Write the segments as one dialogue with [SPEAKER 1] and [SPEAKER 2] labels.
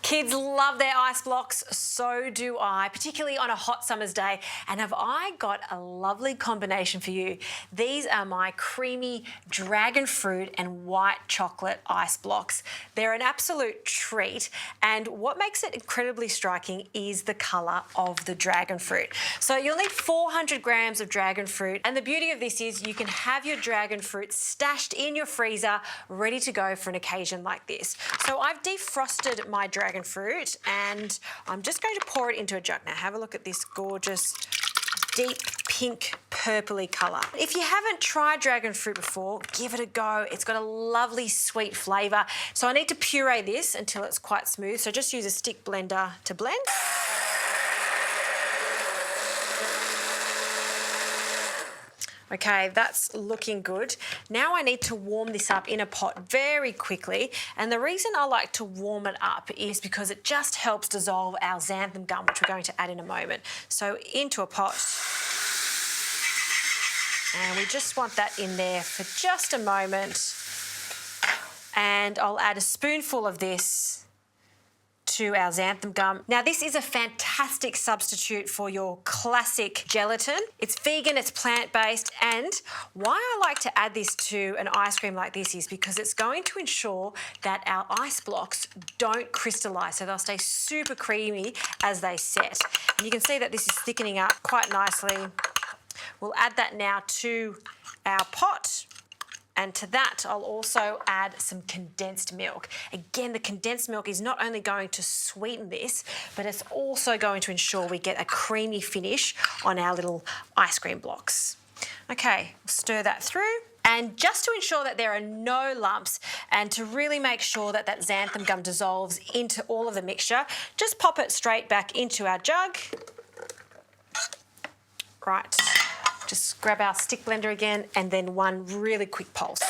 [SPEAKER 1] Kids love their ice blocks, so do I, particularly on a hot summer's day. And have I got a lovely combination for you? These are my creamy dragon fruit and white chocolate ice blocks. They're an absolute treat, and what makes it incredibly striking is the colour of the dragon fruit. So you'll need 400 grams of dragon fruit, and the beauty of this is you can have your dragon fruit stashed in your freezer, ready to go for an occasion like this. So I've defrosted my dragon fruit and I'm just going to pour it into a jug. Now have a look at this gorgeous deep pink purpley colour. If you haven't tried dragon fruit before, give it a go. It's got a lovely sweet flavour. So I need to puree this until it's quite smooth. So just use a stick blender to blend. Okay, that's looking good. Now I need to warm this up in a pot very quickly, and the reason I like to warm it up is because it just helps dissolve our xanthan gum, which we're going to add in a moment. So into a pot, and we just want that in there for just a moment, and I'll add a spoonful of this to our xanthan gum. Now this is a fantastic substitute for your classic gelatin. It's vegan, it's plant-based, and why I like to add this to an ice cream like this is because it's going to ensure that our ice blocks don't crystallise, so they'll stay super creamy as they set. And you can see that this is thickening up quite nicely. We'll add that now to our pot. And to that, I'll also add some condensed milk. Again, the condensed milk is not only going to sweeten this, but it's also going to ensure we get a creamy finish on our little ice cream blocks. Okay, stir that through. And just to ensure that there are no lumps and to really make sure that that xanthan gum dissolves into all of the mixture, just pop it straight back into our jug. Right. Just grab our stick blender again and then one really quick pulse.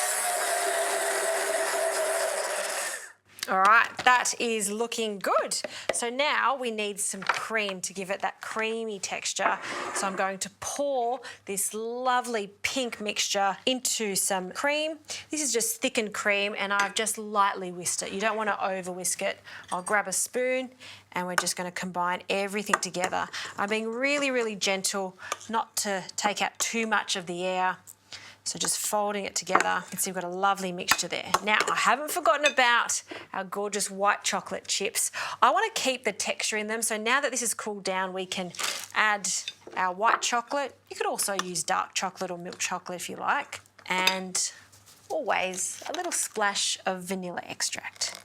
[SPEAKER 1] All right, that is looking good. So now we need some cream to give it that creamy texture. So I'm going to pour this lovely pink mixture into some cream. This is just thickened cream and I've just lightly whisked it. You don't want to over whisk it. I'll grab a spoon and we're just going to combine everything together. I'm being really, really gentle not to take out too much of the air. So just folding it together, you can see we've got a lovely mixture there. Now, I haven't forgotten about our gorgeous white chocolate chips. I want to keep the texture in them, so now that this has cooled down, we can add our white chocolate. You could also use dark chocolate or milk chocolate if you like. And always a little splash of vanilla extract.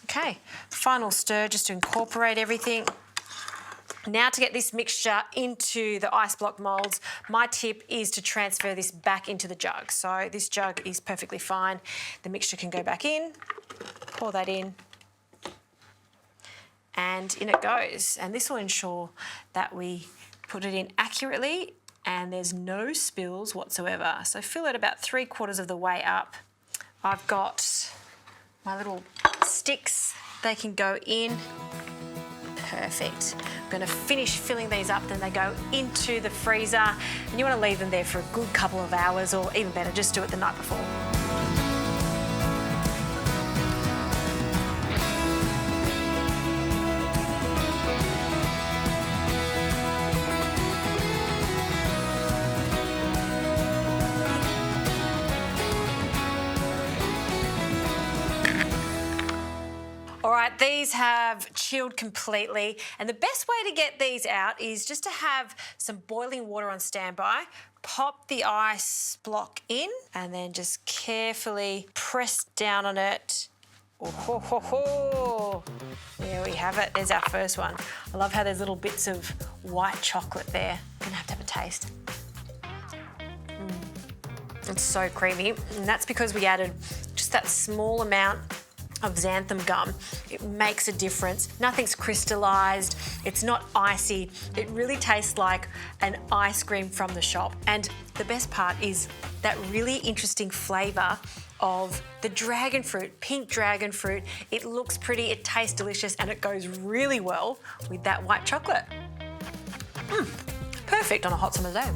[SPEAKER 1] Okay, final stir just to incorporate everything. Now to get this mixture into the ice block moulds, my tip is to transfer this back into the jug. So this jug is perfectly fine. The mixture can go back in, pour that in, and in it goes. And this will ensure that we put it in accurately and there's no spills whatsoever. So fill it about 3/4 of the way up. I've got my little sticks, they can go in. Perfect. I'm going to finish filling these up, then they go into the freezer, and you want to leave them there for a good couple of hours, or even better, just do it the night before. All right, these have chilled completely, and the best way to get these out is just to have some boiling water on standby, pop the ice block in, and then just carefully press down on it. Oh, ho, ho, ho. There we have it, there's our first one. I love how there's little bits of white chocolate there. I'm gonna have to have a taste. It's so creamy, and that's because we added just that small amount of xanthan gum. It makes a difference. Nothing's crystallized. It's not icy. It really tastes like an ice cream from the shop. And the best part is that really interesting flavor of the dragon fruit, pink dragon fruit. It looks pretty, it tastes delicious, and it goes really well with that white chocolate. Perfect on a hot summer day.